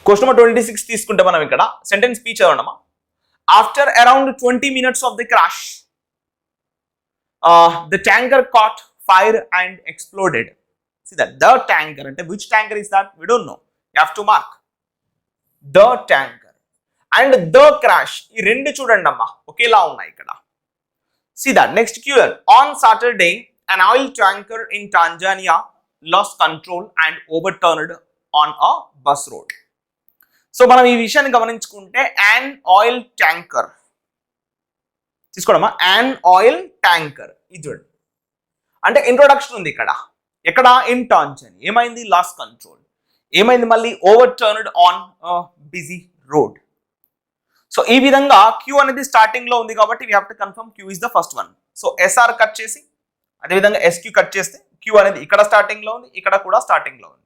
Question number 26 తీసుకుంటే మనం ఇక్కడ sentence speech చదవడమా. After around 20 minutes of the crash, the tanker caught fire and exploded. See that the tanker, and which tanker is that? We don't know. You have to mark the tanker and the crash. ఈ రెండు చూడండి అమ్మా ఒకేలా ఉన్నాయి ఇక్కడ. See that next QL. On Saturday, an oil tanker in Tanzania lost control and overturned on a bus road. So మనం ఈ విషయాన్ని గమనించుకుంటే యాన్ ఆయిల్ ట్యాంకర్ తీసుకోవడమా. యాన్ ఆయిల్ ట్యాంకర్ ఇది చూడండి, అంటే ఇంట్రొడక్షన్ ఉంది ఇక్కడ. ఎక్కడ? In Tanzania. ఏమైంది? Loss control. ఏమైంది మళ్ళీ? Overturned on busy road. So ఈ విధంగా క్యూ అనేది స్టార్టింగ్ లో ఉంది కాబట్టి we have to confirm Q is the first one. So SR cut చేసి అదేవిధంగా ఎస్క్యూ కట్ చేస్తే క్యూ అనేది ఇక్కడ స్టార్టింగ్ లో ఉంది, ఇక్కడ కూడా స్టార్టింగ్ లో ఉంది.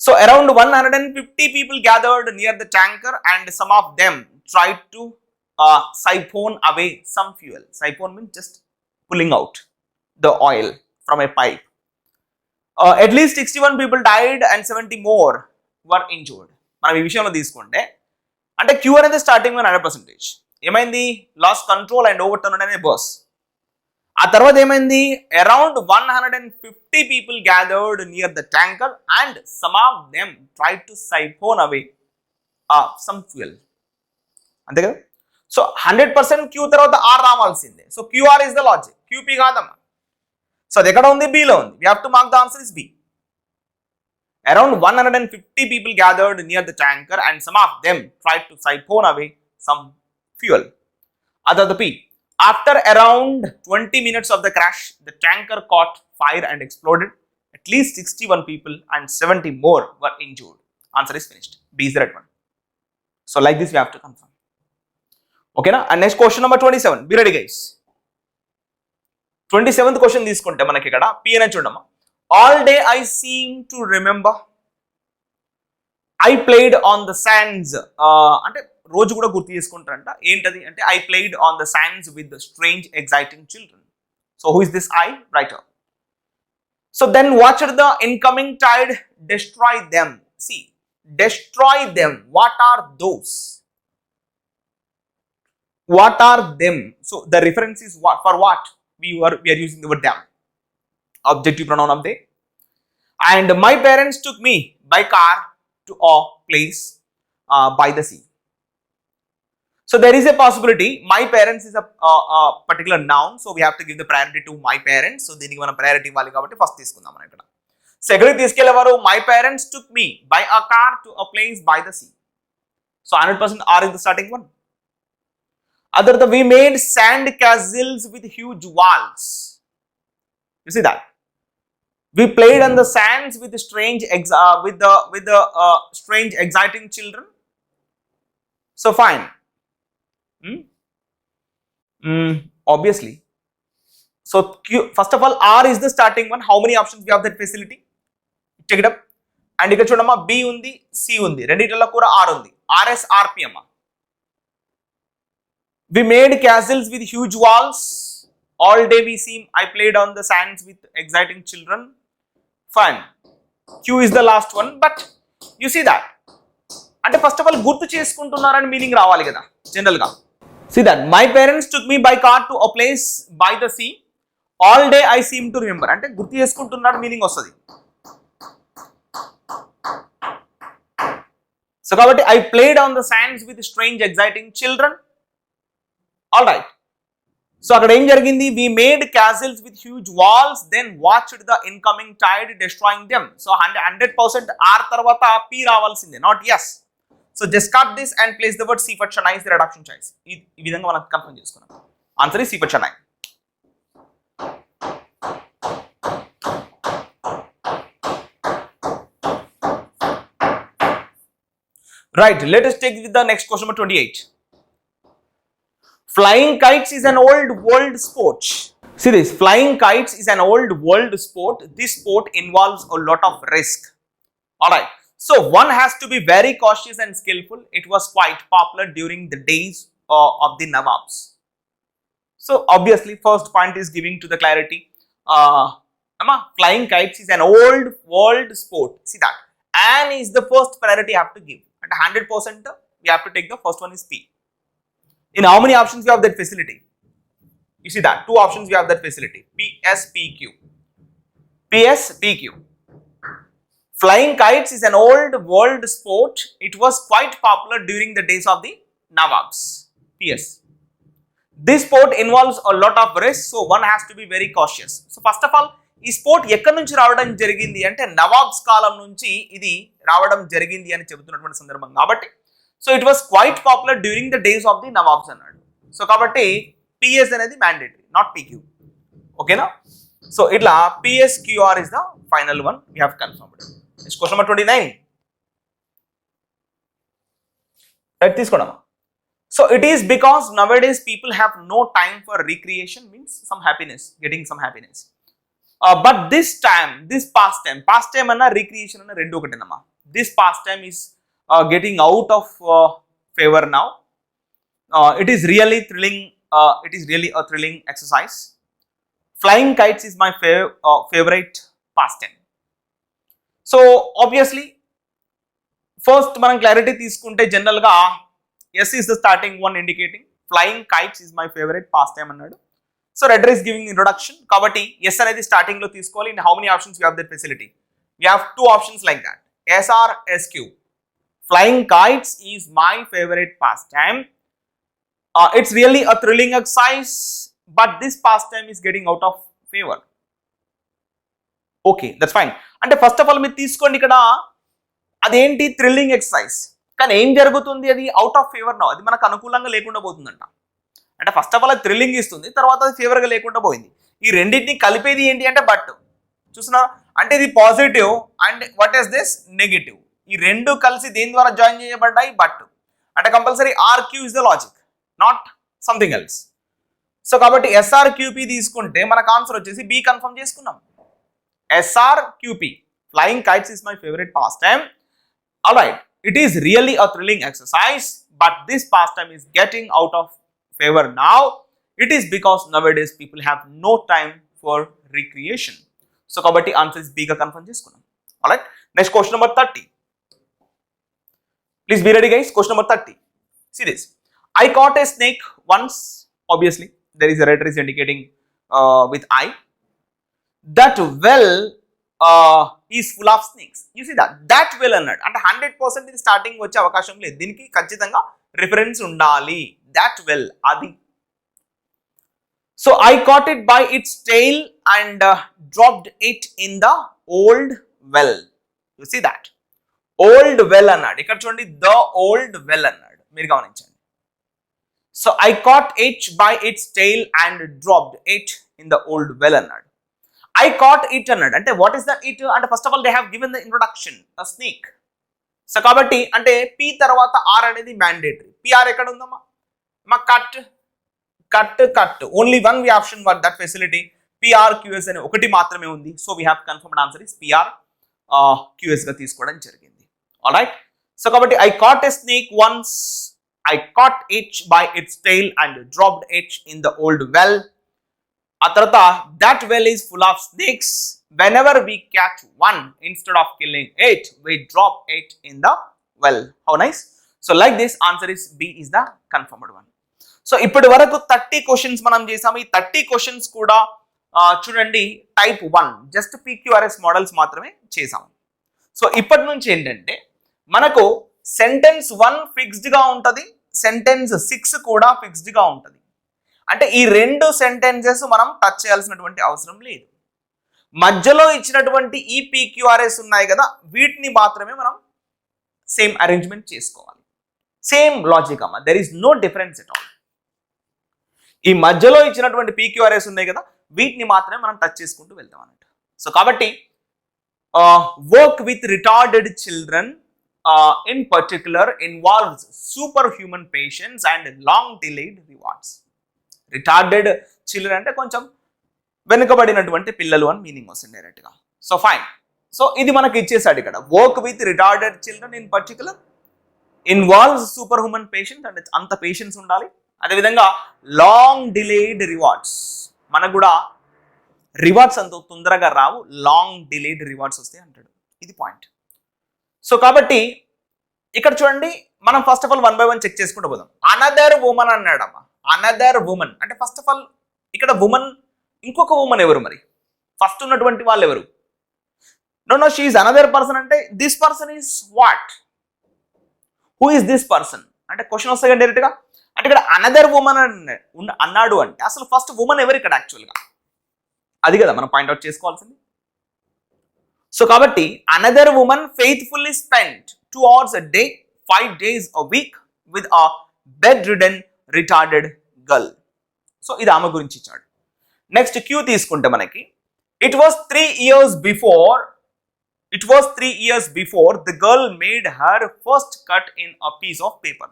So around 150 people gathered near the tanker and some of them tried to siphon away some fuel. Siphon means just pulling out the oil from a pipe. At least 61 people died and 70 more were injured. మనం ఈ విషయంలో తీసుకుంటే అంటే queue అనేది starting 100%. ఏమైంది? Loss control and overturn అనే bus. ఆ తర్వాత ఏమైంది? Around 150 people gathered near the tanker and some of them tried to siphon away some fuel. అంతే కదా. సో 100% క్యూ తర్వాత ఆర్ రావాల్సిందే. So QR is the logic, QP కాదమ్మా. So అది ఎక్కడ ఉంది? బిలో ఉంది. We have to mark the answer is B. Around 150 people gathered near the tanker and some of them tried to siphon away some fuel. Other P. After around 20 minutes of the crash, the tanker caught fire and exploded. At least 61 people and 70 more were injured. Answer is finished. B is the right one. So like this we have to confirm. Okay na? And next question number 27. Be ready guys. 27th question తీసుకుంటే మనకి ఇక్కడ P అని చూడమ్మా. All day I seem to remember I played on the sands. అంటే రోజు కూడా గుర్తు చేసుకుంటారంట. ఏంటది అంటే I played on the sands with strange exciting children. So who is this I? Writer. So then watched the incoming tide destroy them. See, destroy them. What are those? What are them? So the reference is what, for what we are using the word them. Objective pronoun of they. And my parents took me by car to a place by the sea. So there is a possibility. My parents is a particular noun, so we have to give the priority to my parents. So దీనికి మనం priority ఇవ్వాలి కాబట్టి first తీసుకుందాం మనం ఇక్కడ. So ఎక్కడికి తీసుకెళ్లేవారు? My parents took me by a car to a place by the sea. So 100% R is the starting one. Other we made sand castles with huge walls. You see that? We played on the sands with the strange strange exciting children. So fine. Obviously. So Q, first of all R is the starting one. How many options we have that facility? Check it up. And ఇక్కడ చూడమ్మా B ఉంది, C ఉంది, రెండిట్లలో కూడా R ఉంది. RS RP అమ్మా. We made castles with huge walls. All day we seem I played on the sands with exciting children. Fine. Q is the last one, but you see that. అంటే first of all గుర్తు చేసుకుంటున్నారని meaning రావాలి కదా general గా. See that my parents took me by car to a place by the sea. All day I seem to remember. అంటే గుర్తు చేసుకుంటున్నాడు meaning వస్తుంది. So కాబట్టి I played on the sands with strange exciting children. All right. So అక్కడ ఏం జరిగింది? We made castles with huge walls, then watched the incoming tide destroying them. So 100% R తర్వాత P రావాల్సిందే, not yes. So discard this and place the word C for Chennai is the reduction choice. ఈ విధంగా మనం confirm చేసుకున్నాం. Answer is C for Chennai. Right, let us take the next question number 28. Flying kites is an old world sport. See this, flying kites is an old world sport. This sport involves a lot of risk. All right. So one has to be very cautious and skillful. It was quite popular during the days of the Nawabs. So obviously first point is giving to the clarity. Flying kites is an old world sport. See that. An is the first priority you have to give. At 100%, we have to take the first one is P. In how many options you have that facility? You see that 2 options you have that facility. PSPQ. PSPQ. Flying kites is an old world sport. It was quite popular during the days of the Nawabs. PS. This sport involves a lot of risk, so one has to be very cautious. So first of all, ఈ sport ఎక్కడి నుంచి రావడం జరిగింది అంటే nawabs కాలం నుంచి ఇది రావడం జరిగింది అని చెబుతున్నటువంటి సందర్భం కాబట్టి so it was quite popular during the days of the nawabs అన్నాడు. సో కాబట్టి పిఎస్ అనేది మ్యాండేటరీ, నాట్ పీక్యూ. ఓకేనా? సో ఇట్లా PSQR is the final one we have confirmed. Next question number 29 right తీసుకోండి. So it is because nowadays people have no time for recreation, means some happiness, getting some happiness. But this pastime anna recreation anna rendu okatenamma. This pastime is getting out of favor now. It is really thrilling. It is really a thrilling exercise. Flying kites is my favorite pastime. So obviously, first మనం clarity తీసుకుంటే general గా S is the starting one indicating flying kites is my favorite pastime అన్నాడు. So Redder is giving introduction కాబట్టి S అనేది starting లో తీసుకోవాలి. In how many options we have that facility? We have 2 options like that. SRSQ. Flying kites is my favorite pastime. It's really a thrilling exercise, but this pastime is getting out of favor. Okay, that's fine. అంటే first of all మీరు తీసుకోండి ఇక్కడ అదేంటి thrilling exercise, కానీ ఏం జరుగుతుంది అది out of favour no, అది మనకు అనుకూలంగా లేకుండా పోతుందంట. అంటే ఫస్ట్ ఆఫ్ ఆల్ అది థ్రిల్లింగ్ ఇస్తుంది, తర్వాత అది ఫేవర్గా లేకుండా పోయింది. ఈ రెండింటిని కలిపేది ఏంటి అంటే బట్ చూసినా అంటే ఇది positive and what is this negative. ఈ రెండు కలిసి దేని ద్వారా జాయిన్ చేయబడ్డాయి బట్. అంటే compulsory RQ is the logic, not something else. So కాబట్టి ఎస్ఆర్క్యూపీ తీసుకుంటే మనకు ఆన్సర్ వచ్చేసి బి కన్ఫర్మ్ చేసుకున్నాం. SRQP. Flying kites is my favorite pastime. Alright, it is really a thrilling exercise, but this pastime is getting out of favor now. It is because nowadays people have no time for recreation. So, kabatti answer is B ga confirm cheskunnam. Alright, next question number 30. Please be ready guys, question number 30. See this. I caught a snake once. Obviously, there is a letter is indicating with I. That well is full of snakes. You see that well అన్నాడు అంటే 100% ఇది starting వచ్చే అవకాశం లేదు, దీనికి ఖచ్చితంగా reference ఉండాలి. that well అది. So I caught it by its tail and dropped it in the old well. You see that old well అన్నాడు, ఇక్కడ చూడండి the old well అన్నాడు, మీరు గమనించండి. So I caught it by its tail and dropped it in the old well అన్నాడు. I caught it అన్నాడు అంటే what is that it అంటే first of all they have given the introduction a snake. So కాబట్టి అంటే P తర్వాత are అనేది mandatory. PR ఎక్కడ ఉందమ్మా మా cut cut cut only one V option one that facility PR QS అనే ఒకటి మాత్రమే ఉంది. So we have confirmed answer is PR QS గా తీసుకోవడం జరిగింది. ఆల్రైట్, సో కాబట్టి I caught a snake once, I caught it by its tail and dropped it in the old well. ఆ తర్వాత that well is full of snakes. Whenever we catch one, instead of killing it, we drop it in the well. How nice. So like this answer is B is the confirmed one. So ఇప్పటి వరకు 30 questions మనం చేసాము. ఈ 30 questions కూడా చూడండి type 1 just PQRS models మాత్రమే చేసాము. So ఇప్పటి నుంచి ఏంటంటే మనకు సెంటెన్స్ 1 ఫిక్స్డ్ గా ఉంటుంది, సెంటెన్స్ 6 కూడా ఫిక్స్డ్ గా ఉంటుంది. అంటే ఈ రెండు సెంటెన్సెస్ మనం టచ్ చేయాల్సినటువంటి అవసరం లేదు. మధ్యలో ఇచ్చినటువంటి ఈ PQRS ఉన్నాయి కదా, వీటిని మాత్రమే మనం సేమ్ అరేంజ్మెంట్ చేసుకోవాలి. సేమ్ లాజిక్ అమ్మా, there is no difference at all. ఈ మధ్యలో ఇచ్చినటువంటి PQRS ఉన్నాయి కదా, వీటిని మాత్రమే మనం టచ్ చేసుకుంటూ వెళ్తాం అన్నట్టు. సో కాబట్టి work with retarded children in particular involves super human patience and long delayed rewards. Retarded children అంటే కొంచెం వెనుకబడినటువంటి పిల్లలు అని మీనింగ్ వస్తుంది డైరెక్ట్గా. సో ఫైన్, సో ఇది మనకి ఇచ్చేసాడు ఇక్కడ. Work with retarded children in particular involves super human patience అంటే అంత పేషెన్స్ ఉండాలి. అదేవిధంగా లాంగ్ డిలేడ్ రివార్డ్స్, మనకు కూడా రివార్డ్స్ అంత తొందరగా రావు, లాంగ్ డిలేడ్ రివార్డ్స్ వస్తాయి అంటాడు. ఇది పాయింట్. సో కాబట్టి ఇక్కడ చూడండి, మనం first of all 1 by 1 check చేసుకుంటూ పోదాం. అనదర్ ఉమన్ అన్నాడమ్మా. అనదర్ ఉమన్ అంటే ఫస్ట్ ఆఫ్ ఆల్ ఇక్కడ ఉమన్, ఇంకొక ఉమన్ ఎవరు మరి? ఫస్ట్ ఉన్నటువంటి వాళ్ళు ఎవరు? No she is another person అంటే this person is what? Who is this person అంటే క్వశ్చన్ వస్తాయి డైరెక్ట్ గా. అంటే ఇక్కడ అనదర్ ఉమన్ అన్నాడు అంటే అసలు ఫస్ట్ ఉమన్ ఎవరు ఇక్కడ యాక్చువల్గా? అది కదా మనం పాయింట్అవుట్ చేసుకోవాల్సింది. సో కాబట్టి another woman faithfully spent 2 hours a day, 5 days a week with a bedridden retarded girl. So ఇది ఆమె గురించి ఇచ్చాడు. నెక్స్ట్ క్యూ తీసుకుంటే మనకి it was 3 years before the girl made her first cut in a piece of paper.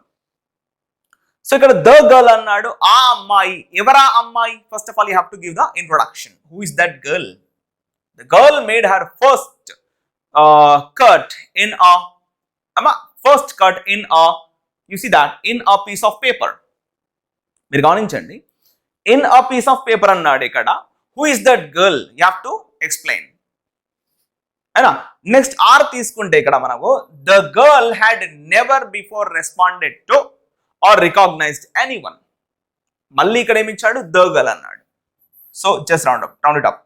So ఇక్కడ the girl అన్నాడు. ఆ అమ్మాయి ఎవరా అమ్మాయి? First of all you have to give the introduction. Who is that girl? The girl made her first cut in a you see that in a piece of paper. మీరు గమనించండి, in a piece of paper అన్నాడు ఇక్కడ. Who is that girl? You have to explain. అయినా next R తీసుకుంటే ఇక్కడ మనకు the girl had never before responded to or recognized anyone. మళ్ళీ ఇక్కడ ఏమి ఇచ్చాడు? the girl అన్నాడు. So just round it up.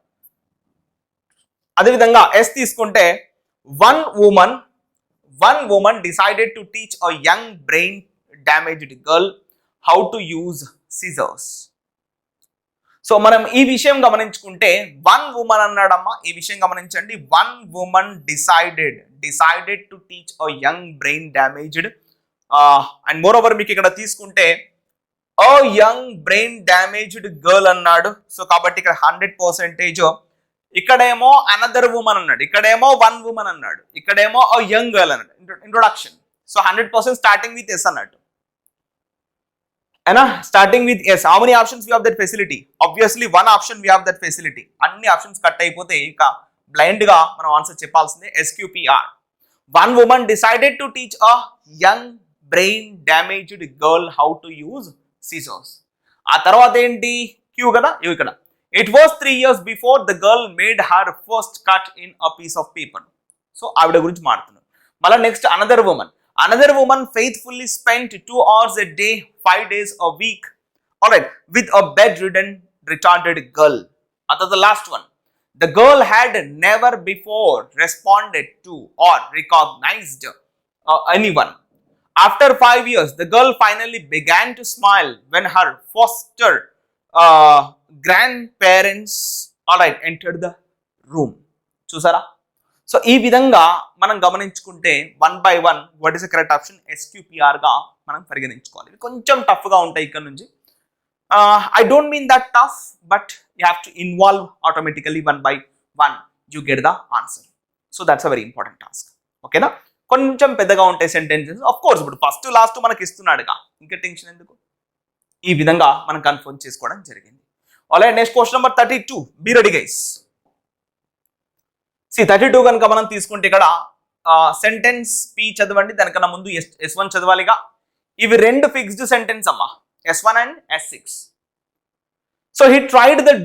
అదేవిధంగా ఎస్ తీసుకుంటే one woman decided to teach a young brain damaged girl how to use scissors. So మనం ఈ విషయం గమనించుకుంటే వన్ ఉమన్ అన్నాడమ్మా. ఈ విషయం గమనించండి, one woman decided to teach a young brain damaged and more over మీకు ఇక్కడ తీసుకుంటే అ యంగ్ బ్రెయిన్ డ్యామేజ్డ్ గర్ల్ అన్నాడు. సో కాబట్టి ఇక్కడ 100% ఇక్కడేమో అనదర్ ఉమన్ అన్నాడు, ఇక్కడేమో వన్ ఉమన్ అన్నాడు, ఇక్కడేమో అ యంగ్ గర్ల్ అన్నాడు. Introduction. So 100% starting with S అన్నట్టు. అయినా starting with S. How many options we have that facility? Obviously one option we have that facility. అన్ని ఆప్షన్స్ కట్ అయిపోతే ఇక బ్లైండ్ గా మనం ఆన్సర్ చెప్పాల్సిందే. SQPR. One woman decided to teach a young brain damaged girl how to use scissors. ఆ తర్వాత ఏంటి? Queue కదా, ఇవి ఇక్కడ. It was 3 years before the girl made her first cut in a piece of paper. So ఆవిడ గురించి మాట్లాడుతున్నాం. మళ్ళీ next another woman faithfully spent 2 hours a day, 5 days a week, alright, with a bedridden retarded girl. That's the last one. The girl had never before responded to or recognized anyone. After 5 years, the girl finally began to smile when her foster grandparents alright entered the room. చూసారా? So ఈ విధంగా మనం గమనించుకుంటే 1 by 1 what is the correct option? SQPR గా మనం పరిగణించుకోవాలి. కొంచెం tough గా ఉంటాయి ఇక్కడ నుంచి. I don't mean that tough, but you have to involve automatically 1 by 1 you get the answer. So that's a very important task. ఓకేనా? కొంచెం పెద్దగా ఉంటాయి సెంటెన్సెస్. ఆఫ్ కోర్స్ ఇప్పుడు ఫస్ట్ లాస్ట్ మనకి ఇస్తున్నాడుగా, ఇంకా టెన్షన్ ఎందుకు? ఈ విధంగా మనం కన్ఫర్మ్ చేసుకోవడం జరిగింది. Alright, next question number 32. Be ready guys. 32 కనుక మనం తీసుకుంటే ఇక్కడ సెంటెన్స్ పి చదవండి, దానికన్నా ముందు S1 చదవాలిగా. ఇవి రెండు ఫిక్స్డ్ సెంటెన్స్ అమ్మా, S1 and S6. So he tried the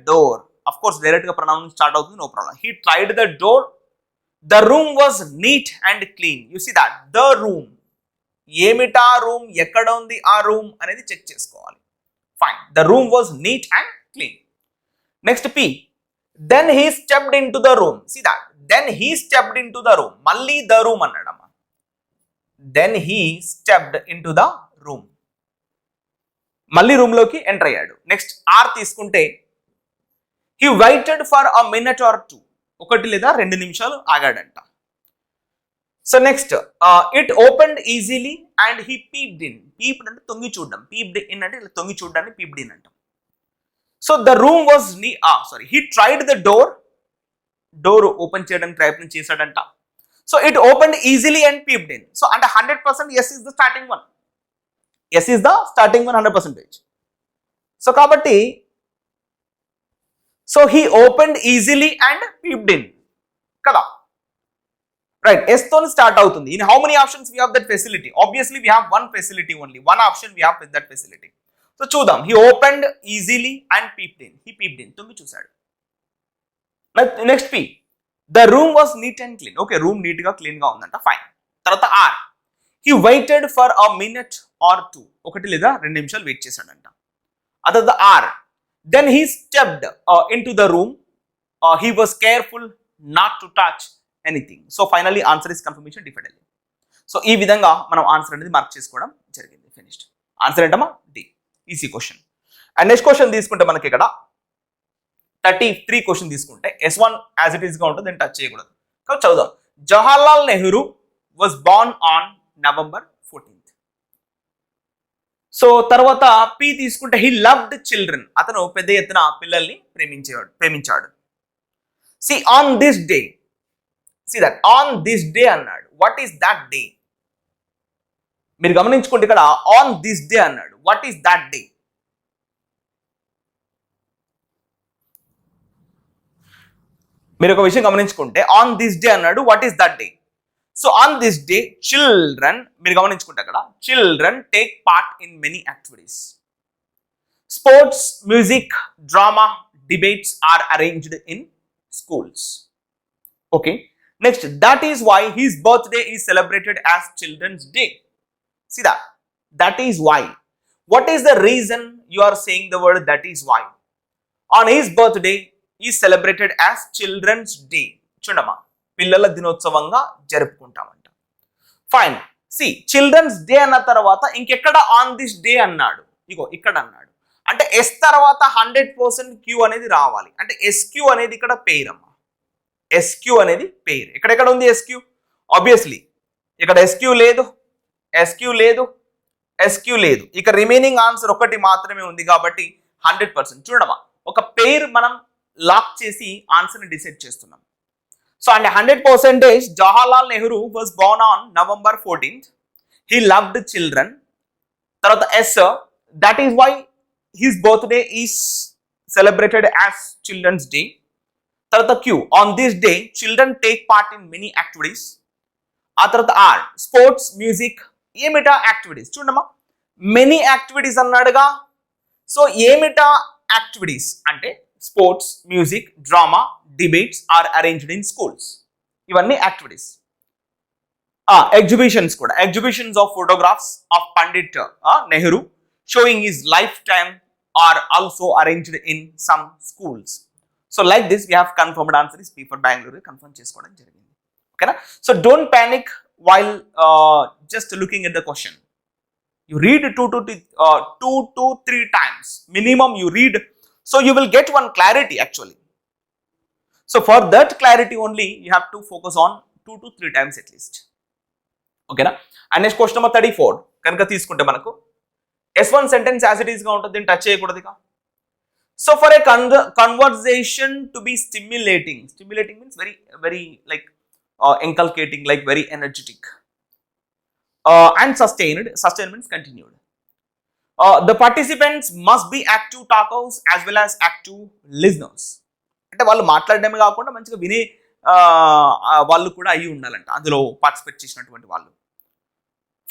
door. Of course direct గా ప్రొనౌన్ స్టార్ట్ అవుతుంది, no problem. He tried the door. The room was neat and clean. You see that the room. ఏమిటా room? ఎక్కడ ఉంది ఆ room అనేది check చేసుకోవాలి. Fine, the room was neat and clean. Next P. Then he stepped into the room. See that then he stepped into the room. మళ్ళీ the room అన్నాడమ్మా. Then he stepped into the room. మళ్ళీ room లోకి enter అయ్యాడు. Next R తీసుకుంటే he waited for a minute or 2. 1 లేదా 2 నిమిషాలు ఆగాడంట. So next it opened easily and he peeped in. Peeped అంటే తొంగి చూడడం, పీప్డ్ ఇన్ అంటే ఇలా తొంగి చూడడాన్ని పీప్డ్ ఇన్ అంటాం. So the room was he tried the door open చేయడానికి ప్రయత్నం చేశాడంట. So it opened easily and peeped in. So అంటే 100% S is the starting one. S is the starting one 100%. So కాబట్టి so he opened easily and peeped in కదా. Right, S తో start అవుతుంది. In how many options we have that facility? Obviously we have one facility only. One option we have with that facility. So చూద్దాం. He opened easily and peeped in. He peeped in, తొంగి చూశాడు. Next P. The room was neat and clean. Okay, room neat గా clean గా ఉందంట, fine. తర్వాత R, he waited for a minute or two. 1 లేదా 2 నిమిషాలు wait చేశాడంట. Other the R, then he stepped into the room, he was careful not to touch anything. So finally answer is confirmation different. So ఈ విధంగా మనం answer అనేది mark చేసుకోవడం జరిగింది. Finished. Answer ఏంటమ్మా? D. Easy question. And next question తీసుకుంటే మనకి ఇక్కడ 33 క్వశ్చన్ తీసుకుంటే S1 యాజ్ ఇట్ ఈస్ గా ఉంటుంది, టచ్ చేయకూడదు. కాబట్టి చదువుదాం. Jawaharlal Nehru was born on November 14th. So తర్వాత పి తీసుకుంటే హీ లవ్డ్ చిల్డ్రన్. అతను పెద్ద ఎత్తున పిల్లల్ని ప్రేమించాడు. C on this day, C that on this day అన్నాడు. What is that day? మీరు గమనించుకుంటే ఇక్కడ ఆన్ దిస్ డే అన్నాడు. What is that day? మీరు ఒక విషయం గమనించుకుంటే ఆన్ దిస్ డే అన్నాడు. What is that day? So on this day children, మీరు గమనించుకుంటే అక్కడ children take part in many activities. Sports, music, drama, debates are arranged in schools. Okay, next, that is why his birthday is celebrated as Children's Day. See that is why. What is the reason you are saying the word that is why? On his birthday is celebrated as Children's Day. చూడమ్మా, పిల్లల దినోత్సవంగా జరుపుకుంటామంట. Fine. C children's day అన్న తర్వాత ఇంకెక్కడ on this day అన్నాడు? ఇగో ఇక్కడ అన్నాడు. అంటే ఎస్ తర్వాత 100% క్యూ అనేది రావాలి. అంటే ఎస్క్యూ అనేది ఇక్కడ పేర్ అమ్మా. ఎస్క్యూ అనేది పేర్. ఎక్కడెక్కడ ఉంది ఎస్క్యూ? ఆబ్వియస్లీ ఇక్కడ ఎస్క్యూ లేదు, ఎస్క్యూ లేదు, ఎస్క్యూ లేదు. ఇక రిమైనింగ్ ఆన్సర్ ఒకటి మాత్రమే ఉంది కాబట్టి 100%. చూడమ్మా, ఒక పేర్ మనం లాక్ చేసి ఆన్సర్ని డిసైడ్ చేస్తున్నాం. సో అంటే 100% Jawaharlal Nehru was born on November 14th. He loved children. తర్వాత S, that is why his birthday is celebrated as Children's Day. Tarata Q, on this day children take part in many activities. Tarata R, sports, music, emita activities. Chudama, many activities annadaga. So emita activities ante sports, music, drama, debates are arranged in schools. Ivanni activities. Exhibitions kuda, exhibitions of photographs of Pandit Nehru showing his lifetime are also arranged in some schools. So like this we have confirmed answer is P for Bangalore. Confirm chesukodam jarigindi. Okay na? So don't panic while just looking at the question. You read 2 to 3 times minimum you read, so you will get one clarity actually. So for that clarity only you have to focus on 2 to 3 times at least. Okay na? And next question number 34 kanuka తీసుకుంటే మనకు S1 sentence as it is గా ఉంటుంది, touch చేయకూడదు ఇక. So for a conversation to be stimulating means very like inculcating, like very energetic, and sustained means continued. The participants must be active talkers as well as active listeners. అంటే వాళ్ళు మాట్లాడడమే కాకుండా మంచిగా వినే వాళ్ళు కూడా అయ్యి ఉండాలంట అందులో పార్టిసిపేట్ చేసినటువంటి వాళ్ళు.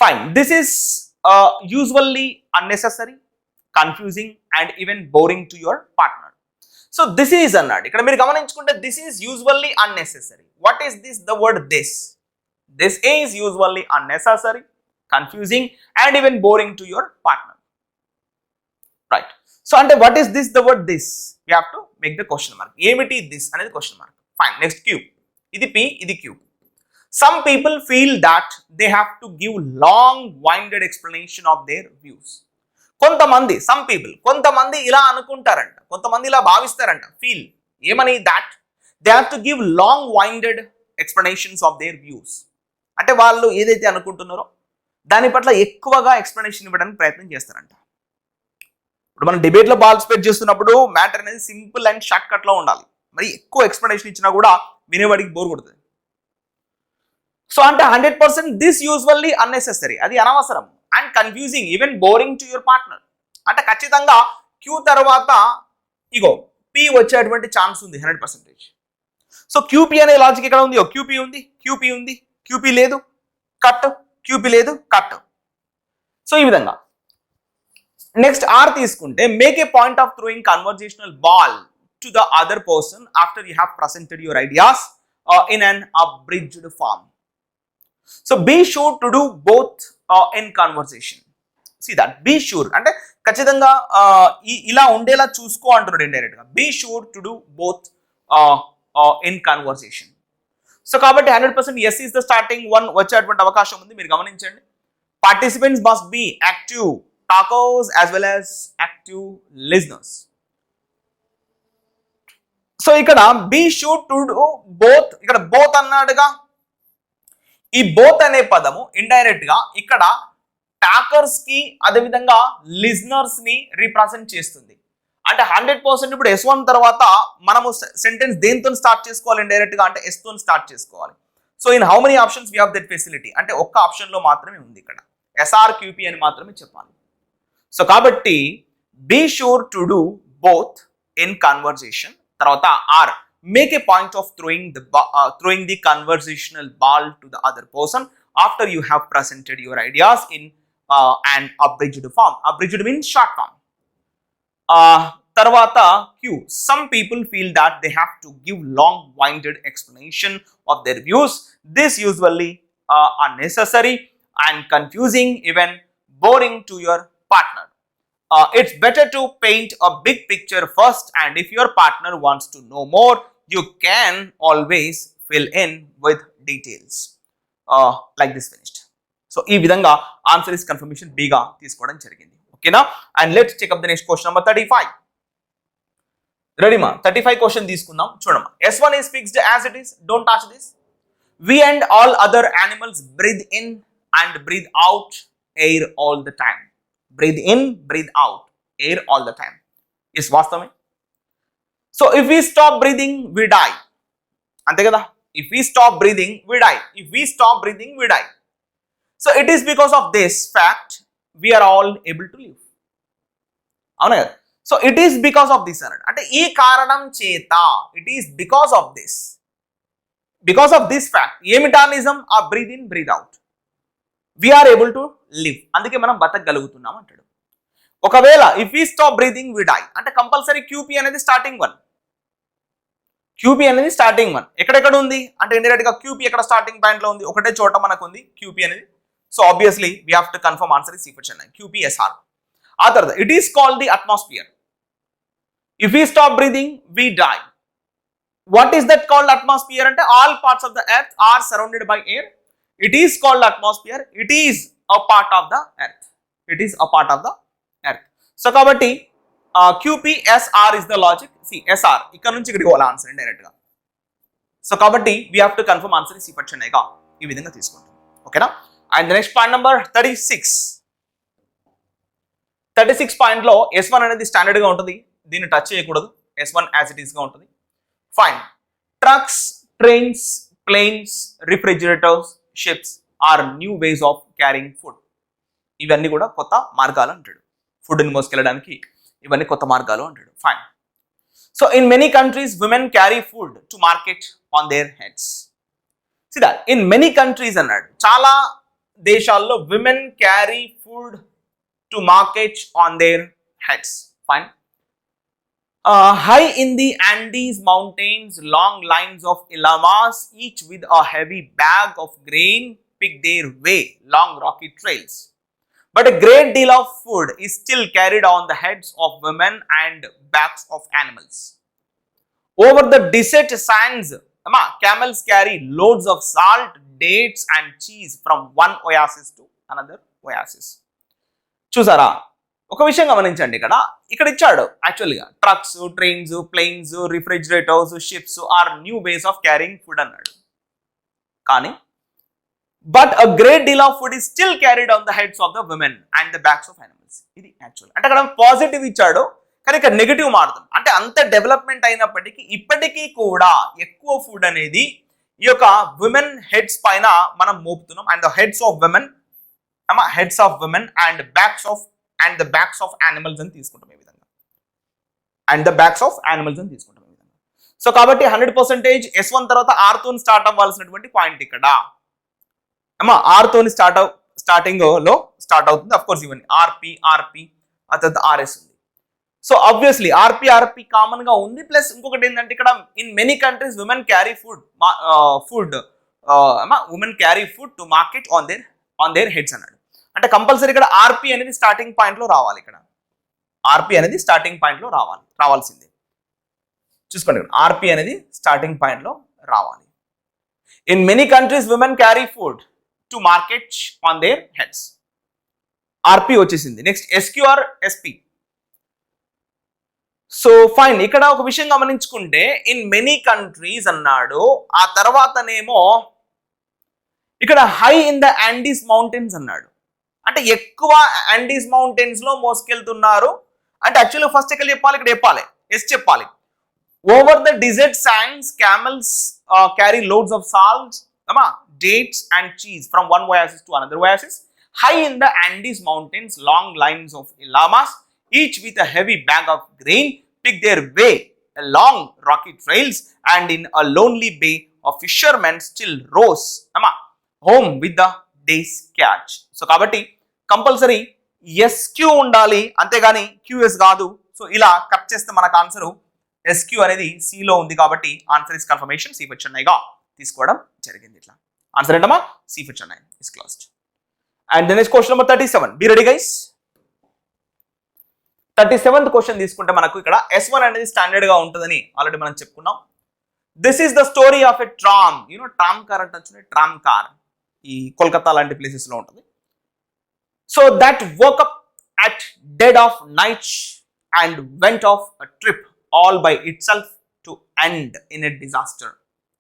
Fine. This is usually unnecessary, confusing and even boring to your partner. So this is అన్నాడు. ఇక్కడ మీరు గమనించుకుంటే this is usually unnecessary. What is this? The word this. This is usually unnecessary, confusing and even boring to your partner. Right. So అంటే what is this? The word this. We have to make the question mark. ఏమిటి this అనేది question mark. Fine. Next Q. ఇది P, ఇది Q. Some people feel that they have to give long-winded explanation of their views. కొంతమంది, some people, కొంతమంది ఇలా అనుకుంటారంట, కొంతమంది ఇలా భావిస్తారంట, feel ఏమని, that they have to give long-winded explanations of their views. అంటే వాళ్ళు ఏదైతే అనుకుంటున్నారో దాని పట్ల ఎక్కువగా ఎక్స్ప్లెనేషన్ ఇవ్వడానికి ప్రయత్నం చేస్తారంట. ఇప్పుడు మనం డిబేట్లో పార్టిసిపేట్ చేస్తున్నప్పుడు మ్యాటర్ అనేది సింపుల్ అండ్ షార్ట్ కట్లో ఉండాలి. మరి ఎక్కువ ఎక్స్ప్లెనేషన్ ఇచ్చినా కూడా వినేవాడికి బోర్ కొడుతుంది. సో అంటే 100% దిస్ యూజువల్లీ అన్నెసెసరీ, అది అనవసరం, and confusing, even boring to your partner. అంటే ఖచ్చితంగా క్యూ తర్వాత ఇగో పి వచ్చేటువంటి ఛాన్స్ ఉంది 100%. సో క్యూపీ అనే లాజిక్ ఇక్కడ ఉంది, క్యూపీ ఉంది, క్యూపీ ఉంది, క్యూపీ లేదు, కట్, క్యూపీ లేదు, కట్. సో ఈ విధంగా. నెక్స్ట్ ఆర్ తీసుకుంటే make a point of throwing conversational ball to the other person after you have presented your ideas in an abridged form. So be sure to do both in conversation. See that, be sure అంటే ఖచ్చితంగా ఇలా ఉండేలా చూసుకో అంటున్నాడు indirect గా. Be sure to do both in conversation. So కాబట్టి 100% S is the starting one వచ్చేటువంటి అవకాశం ఉంది, మీరు గమనించండి. Participants must be active talkers as well as active listeners. So ఇక్కడ be sure to do both, ఇక్కడ బోత్ అన్నాడుగా. ఈ బోత్ అనే పదము ఇండైరెక్ట్ గా ఇక్కడ టాకర్స్ కి అదేవిధంగా లిజనర్స్ ని రిప్రజెంట్ చేస్తుంది. అంటే 100% ఇప్పుడు S1 తర్వాత మనము సెంటెన్స్ దేంతో స్టార్ట్ చేసుకోవాలి ఇండైరెక్ట్ గా అంటే S తో స్టార్ట్ చేసుకోవాలి. So in how many options we have that facility అంటే ఒక్క ఆప్షన్ లో మాత్రమే ఉంది ఇక్కడ, SRQP అని మాత్రమే చెప్పాలి. సో కాబట్టి be sure to do both in conversation. తర్వాత R make a point of throwing the conversational ball to the other person after you have presented your ideas in an abridged form. Abridged means short form. తర్వాత Q, some people feel that they have to give long-winded explanation of their views. This usually unnecessary and confusing, even boring to your partner. It's better to paint a big picture first, and if your partner wants to know more, you can always fill in with details. Like this finished. So ఈ విధంగా answer is confirmation B గా తీసుకోవడం జరిగింది. ఓకేనా? And let's check up the next question number 35. రెడీమా? 35 question తీసుకుందాం. చూడమ్మా. S1 is fixed as it is. Don't touch this. We and all other animals breathe in and breathe out air all the time. Breathe in, breathe out air all the time. Yes, వాస్తవమే. So if we stop breathing, we die. అంతే కదా? If we stop breathing, we die. If we stop breathing, we die. So it is because of this fact we are all able to live. అవునా కదా? So it is because of this అన్నాడు. అంటే ఈ కారణం చేత, it is because of this, because of this fact. ఏమిటా నిజం? ఆ breathe in breathe out we're able to live, అందుకే మనం బతకగలుగుతున్నాం అంటాడు. ఒకవేళ if we stop breathing we die అంటే కంపల్సరీ QP అనేది స్టార్టింగ్ వన్. QP అనేది స్టార్టింగ్ వన్ ఎక్కడెక్కడ ఉంది అంటే ఇండైరెక్ట్ గా QP ఎక్కడ స్టార్టింగ్ పాయింట్ లో ఉంది? ఒకటే చోట మనకు ఉంది QP అనేది. So obviously we have to confirm answer is C for Chennai. QP SR. ఆ తర్వాత it is called the atmosphere. If we stop breathing we die. What is that called atmosphere అంటే all parts of the earth are surrounded by air. It is called atmosphere. It is a part of the earth. It is a part of the earth. So కాబట్టి QP SR is the logic. SR ఇక్కడ నుంచి ఇక్కడికి పోవాలి answer indirect గా. So కాబట్టి we have to confirm answer C for Chennai గా ఈ విధంగా తీసుకుంటాం. ఓకేనా? And the next point number 36. 36 point లో S1 అనేది స్టాండర్డ్ గా ఉంటుంది, దీన్ని టచ్ చేయకూడదు. S1 యాజ్ ఇట్ ఈస్ గా ఉంటుంది. Fine. Trucks, trains, planes, refrigerators, ships are new ways of carrying food. ఇవన్నీ కూడా కొత్త మార్గాలు అంటాడు. ఫుడ్ని మోసుకెళ్ళడానికి ఇవన్నీ కొత్త మార్గాలు అంటాడు. Fine. So in many countries women carry food to market on their heads. See that in many countries అన్నాడు, చాలా దేశాల్లో women carry food to market on their heads. Fine. High in the Andes mountains, long lines of llamas, each with a heavy bag of grain, pick their way long rocky trails. But a great deal of food is still carried on the heads of women and backs of animals. Over the desert sands, camels carry loads of salt, dates and cheese from one oasis to another oasis. చూసారా? ఒక విషయం గమనించండి. ఇక్కడ ఇచ్చాడు యాక్చువల్గా trucks, trains, planes, refrigerators, ships are new ways of carrying food అన్నాడు. కానీ but a great deal of food is still carried on the heads of the women and the backs of animals. ఇది actual అంటే అక్కడ positive ఇచ్చాడు కానీ ఇక్కడ negative మారుతుంది. అంటే అంత డెవలప్మెంట్ అయినప్పటికీ ఇప్పటికీ కూడా ఎక్కువ ఫుడ్ అనేది ఈ యొక్క విమెన్ హెడ్స్ పైన మనం మోపుతున్నాం. And the heads of women and the backs of animals అని తీసుకుంటాం ఈ విధంగా. And the backs of animals అని తీసుకుంటాం ఈ విధంగా. సో కాబట్టి 100% S1 తర్వాత R తో స్టార్ట్ అవ్వాల్సినటువంటి పాయింట్ ఇక్కడ R తో స్టార్టింగ్ లో స్టార్ట్ అవుతుంది. అఫ్ కోర్స్ ఇవన్నీ RP ఆ తర్వాత RS ఉంది. సో ఆబ్వియస్లీ ఆర్పి కామన్ గా ఉంది. ప్లస్ ఇంకొకటి ఏంటంటే ఇక్కడ in many countries women carry women carry food to market on their heads అన్నాడు. అంటే కంపల్సరీ ఇక్కడ ఆర్పి అనేది స్టార్టింగ్ పాయింట్ లో రావాలి. ఇక్కడ ఆర్పి అనేది స్టార్టింగ్ పాయింట్ లో రావాల్సిందే. చూసుకోండి, ఆర్పి అనేది స్టార్టింగ్ పాయింట్ లో రావాలి. In many countries women carry food to market on their heads. RP వచ్చేసింది. Next SQR SP. So fine, ఇక్కడ ఒక విషయం గమనించుకుంటే ఇన్ మెనీ కంట్రీస్ అన్నాడు, ఆ తర్వాతనేమో ఇక్కడ హై ఇన్ ద యాండీస్ మౌంటైన్స్ అన్నాడు. అంటే ఎక్కువ యాండీస్ మౌంటైన్స్ లో మోసుకెళ్తున్నారు అంటే యాక్చువల్గా ఫస్ట్ ఎక్కడ చెప్పాలి, ఇక్కడ చెప్పాలి, ఎస్ చెప్పాలి. Over the desert sands camels carry loads of salt, dates and cheese from one oasis to another oasis. High in the Andes mountains, long lines of llamas, each with a heavy bag of grain, pick their way along rocky trails, and in a lonely bay, a fisherman still rows home with the day's catch. So కాబట్టి compulsory SQ ఉండాలి, అంతేగాని QS కాదు. So ఇలా cut చేస్తే మనకు answer SQ అనేది సిలో ఉంది కాబట్టి answer is confirmation C for చెన్నైగా తీసుకోవడం జరిగింది. ఇట్లా ఆన్సర్ ఏంటమ్మా, C for Chennai is closed. And the next question number 37. Be ready guys. 37th question తీసుకుంటే మనకు ఇక్కడ S1 అనేది స్టాండర్డ్ గా ఉంటుందని ఆల్రెడీ మనం చెప్పుకున్నాం. This is the story of a tram. Tram car అంటే వచ్చింది, ట్రామ్ కార్ ఈ కోల్కతా లాంటి ప్లేసెస్ లో ఉంటుంది. So that woke up at dead of night and went off a trip all by itself to end in a disaster.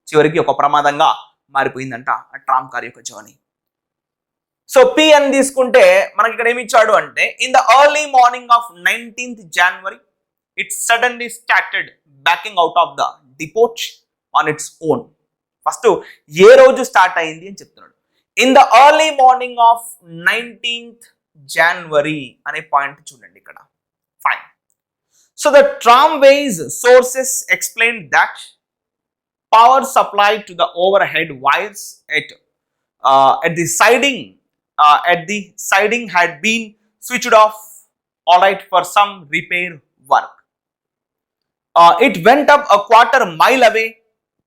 చివరికి ఒక ప్రమాదంగా మారిపోయిందంట ఆ ట్రామ్ కార్ యొక్క జర్నీ. సో పి అని తీసుకుంటే మనకి ఇక్కడ ఏమి ఇచ్చాడు అంటే in the early morning of 19th January it suddenly started backing out of the depot on its own. First ఏ రోజు స్టార్ట్ అయింది అని చెప్తున్నాడు. In the early morning of 19th January అనే పాయింట్ చూడండి ఇక్కడ. Fine. So the tramways sources explained that power supply to the overhead wires at the siding had been switched off, all right, for some repair work. It went up a quarter mile away,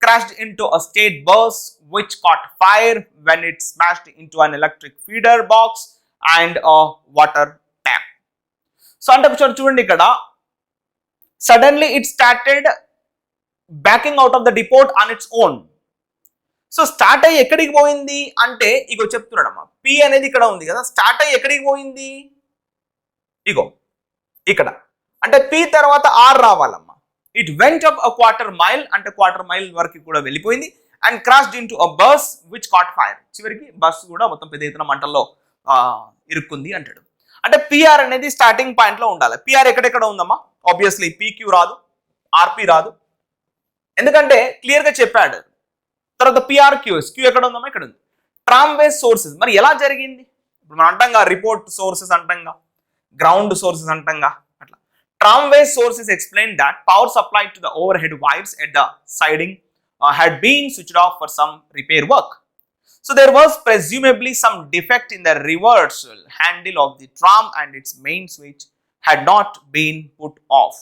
crashed into a state bus which caught fire when it smashed into an electric feeder box and a water tap. So అంటే చూడండి ఇక్కడ suddenly it started backing out of the depot on its own. So start అయ్యి ఎక్కడికి పోయింది అంటే ఇగో చెప్తున్నాడమ్మా, P అనేది ఇక్కడ ఉంది కదా, స్టార్ట్ అయ్యి ఎక్కడికి పోయింది ఇగో ఇక్కడ. అంటే పి తర్వాత ఆర్ రావాలమ్మా. It went up a quarter mile అంటే క్వార్టర్ మైల్ వరకు కూడా వెళ్ళిపోయింది. And crashed into a bus which caught fire. చివరికి బస్ కూడా మొత్తం పెద్ద ఎత్తున మంటల్లో ఇరుక్కుంది అంటాడు. అంటే పిఆర్ అనేది స్టార్టింగ్ పాయింట్ లో ఉండాలి. పిఆర్ ఎక్కడెక్కడ ఉందమ్మా, ఆబ్వియస్లీ పీక్యూ రాదు, ఆర్పి రాదు, ఎందుకంటే క్లియర్ గా చెప్పాడు. తర్వాత పిఆర్క్యూఎస్, క్యూ ఎక్కడ ఉందమ్మా, ఇక్కడ ఉంది. ట్రామ్వేస్ సోర్సెస్ మరి ఎలా జరిగింది, ఇప్పుడు మనం అంటాంగా రిపోర్ట్ సోర్సెస్ అంటాంగా, గ్రౌండ్ సోర్సెస్ అంటాంగా, అట్లా. Tramways sources explain that power supply to the overhead wires at the siding had been switched off for some repair work. So there was presumably some defect in the reversal handle of the tram and its main switch had not been put off.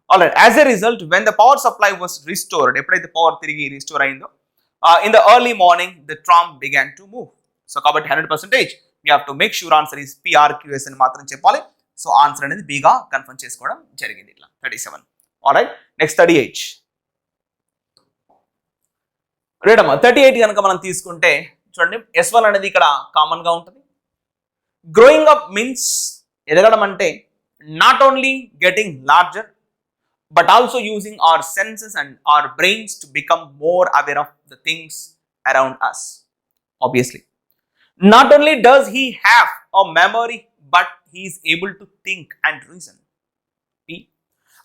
Alright, as a result, when the power supply was restored, ఎప్పుడైతే power తిరిగి restore అయిందో, in the early morning, the tram began to move. So కాబట్టి 100% we have to make sure answer is PRQS అని మాత్రం చెప్పాలి. So answer అనేది B గా confirm చేసుకోవడం జరిగింది. ఇట్లా 37. Alright, next 38. రేడమ్మా 38 కనుక మనం తీసుకుంటే చూడండి, S1 అనేది ఇక్కడ కామన్ గా ఉంటుంది. గ్రోయింగ్ అప్ మీన్స్ ఎదగడం అంటే not only getting larger but also using our senses and our brains to become more aware of the things around us. Obviously, not only does he have a memory, but he is able to think and reason.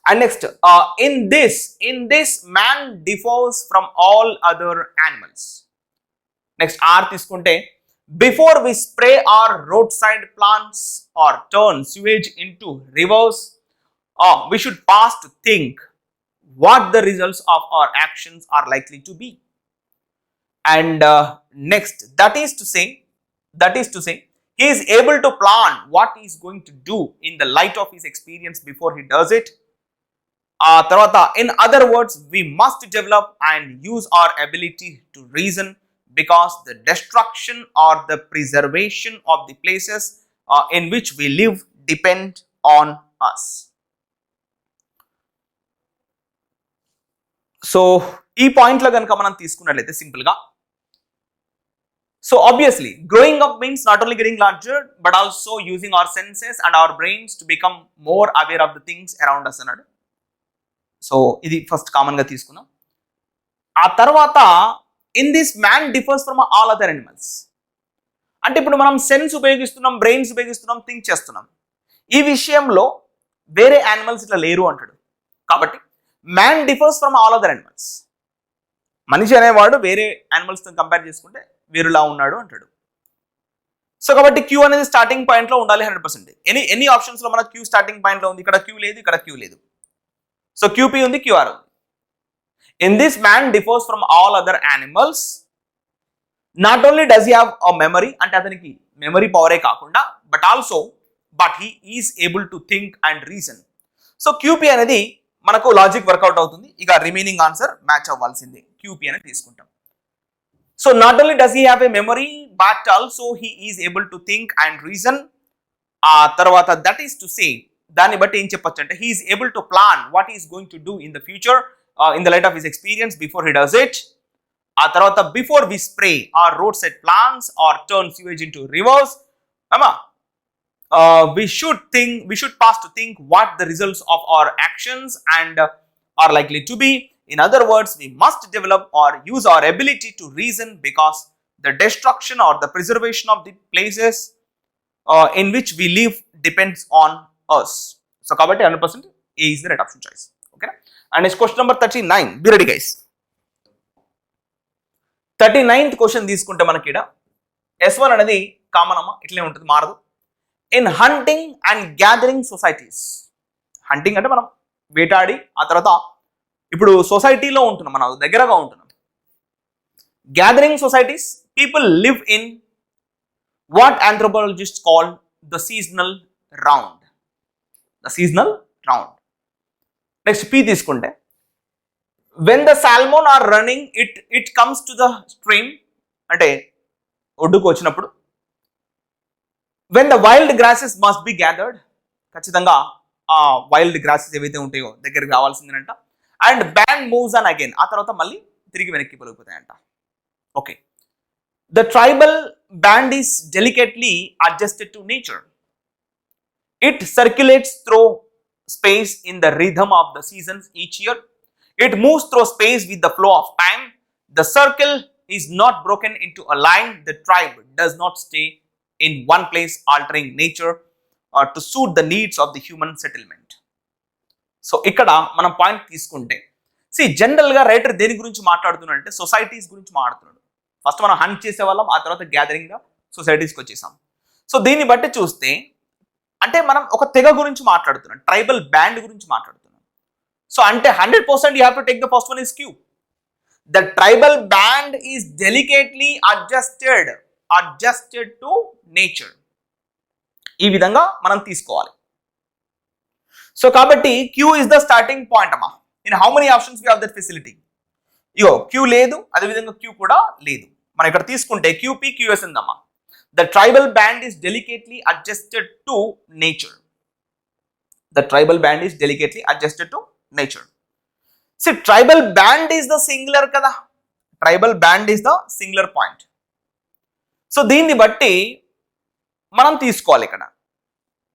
And next, in this man differs from all other animals. Next, R తీసుకుంటే before we spray our roadside plants or turn sewage into rivers, we should pause to think what the results of our actions are likely to be. And next, that is to say, he is able to plan what he is going to do in the light of his experience before he does it. Tarvata, in other words, we must develop and use our ability to reason because the destruction or the preservation of the places in which we live depend on us. So ఈ పాయింట్లో కనుక మనం తీసుకున్నట్లయితే సింపుల్గా, so obviously growing up means not only getting larger but also using our senses and our brains to become more aware of the things around us అన్నాడు. So ఇది first కామన్గా తీసుకుందాం. ఆ తర్వాత in this man differs from all other animals. అంటే ఇప్పుడు మనం sense ఉపయోగిస్తున్నాం, brains ఉపయోగిస్తున్నాం, think చేస్తున్నాం. ఈ విషయంలో వేరే యానిమల్స్ ఇట్లా లేరు అంటాడు. కాబట్టి man differs from all other animals. మనిషి అనేవాడు వేరే యానిమల్స్తో కంపేర్ చేసుకుంటే వేరులా ఉన్నాడు అంటాడు. సో కాబట్టి క్యూ అనేది స్టార్టింగ్ పాయింట్లో ఉండాలి 100%. ఎన్ని ఆప్షన్స్లో మన క్యూ స్టార్టింగ్ పాయింట్లో ఉంది, ఇక్కడ క్యూ లేదు, ఇక్కడ క్యూ లేదు. సో క్యూపీ ఉంది, క్యూఆర్ ఉంది. In this man differs from all other animals. Not only does he have a memory, అంటే అతనికి మెమరీ పవరే కాకుండా but he is able to think and reason. So QP అనేది మనకు లాజిక్ వర్కౌట్ అవుతుంది. ఇక remaining answer match అవ్వాల్సిందే, QP అని తీసుకుంటాం. So not only does he have a memory but also he is able to think and reason. ఆ తర్వాత that is to say, దాన్ని బట్టి ఏం చెప్పొచ్చు అంటే he is able to plan what is going to do in the future in the light of his experience before he does it. ఆ తర్వాత before we spray our road side plants or turn sewage into rivers, we should pass to think what the results of our actions and are likely to be. In other words, we must develop or use our ability to reason because the destruction or the preservation of the places in which we live depends on us. So kabatti 100% A is the right option choice. Okay, and next question number 39. Be ready guys. 39th question తీసుకుంటే మనకి ఇక్కడ S1 అనేది common అమ్మ, ఇట్లనే ఉంటుంది, మారదు. In hunting and gathering societies. Hunting అంటే మనం వేటాడి, ఆ తర్వాత ఇప్పుడు సొసైటీలో ఉంటున్నాం, మనం దగ్గరగా ఉంటున్నాం. Gathering societies, people live in what anthropologist call the seasonal round. The seasonal round. Next P తీసుకుంటే when the salmon are running it comes to the stream, అంటే ఒడ్డుకు వచ్చినప్పుడు. when the wild grasses must be gathered, ఖచ్చితంగా ఆ wild grasses ఏవైతే ఉంటాయో దగ్గరికి రావాల్సిందేనంట. And band moves on again, ఆ తర్వాత మళ్ళీ తిరిగి వెనక్కి పలిగిపోతాయంట. Okay, the tribal band is delicately adjusted to nature. It circulates through space in the rhythm of the seasons each year. It moves through space with the flow of time. The circle is not broken into a line. The tribe does not stay in one place, altering nature to suit the needs of the human settlement. So, ఇక్కడ మనం point తీసుకుంటే, జనరల్గా writer దేని గురించి మాట్లాడుతున్నాడు అంటే societies గురించి మాట్లాడుతున్నాడు. ఫస్ట్ మనం హంట్ చేసేవాళ్ళం, ఆ తర్వాత గ్యాదరింగ్గా సొసైటీస్కి వచ్చేసాం. సో దీన్ని బట్టి చూస్తే అంటే మనం ఒక తెగ గురించి మాట్లాడుతున్నాం, ట్రైబల్ బ్యాండ్ గురించి మాట్లాడుతున్నాం. So, ante 100% you have to take the first one is Q. The tribal band is delicately adjusted to nature. ఈ విధంగా మనం తీసుకోవాలి. సో కాబట్టి Q is the starting point అమ్మా. In how many options we have that facility? Ego Q లేదు, అదేవిధంగా Q కూడా లేదు. మనం ఇక్కడ తీసుకుంటే QP QS ఉందమ్మా. The tribal band is delicately adjusted to nature. The tribal band is delicately adjusted to nature. See, tribal band is the singular kada. Tribal band is the singular point. So దీన్ని బట్టి మనం తీసుకోవాలి ఇక్కడ.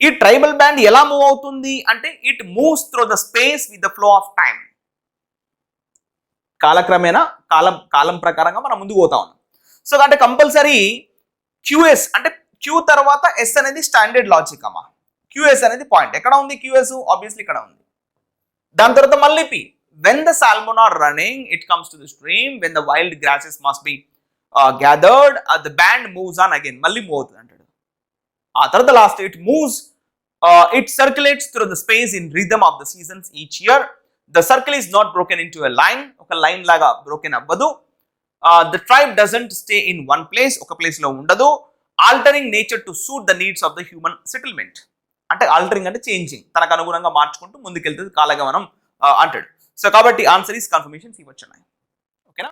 ఈ tribal band ఎలా move అవుతుంది అంటే it moves through the space with the flow of time. కాలక్రమేణా కాలం ప్రకారంగా మనం ముందుకు పోతా ఉన్నాం. సో అంటే కంపల్సరీ QS అంటే Q తర్వాత S అనేది స్టాండర్డ్ లాజిక్ అమ్మా. QS అనేది పాయింట్. ఎక్కడ ఉంది QS? ఆబ్వియస్లీ ఇక్కడ ఉంది. దాని తర్వాత మళ్ళీ P. when the salmon are running it comes to the stream. when the wild grasses must be gathered the band moves on again, మళ్ళీ మూవ్ అవుతుంది అంటాడు. ఆ తర్వాత last it circulates through the space in rhythm of the seasons each year. the circle is not broken into a line, ఒక line లాగా broken అవ్వదు. the tribe doesn't stay in one place, ఒక place లో ఉండదు. Altering nature to suit the needs of the human settlement. అంటే altering అంటే changing, తనకు అనుగుణంగా మార్చుకుంటూ ముందుకెళ్తుంది కాలగమనం అంటాడు. సో కాబట్టి ఆన్సర్ ఈస్ కన్ఫర్మేషన్ సి వచ్చున్నాయి. ఓకేనా.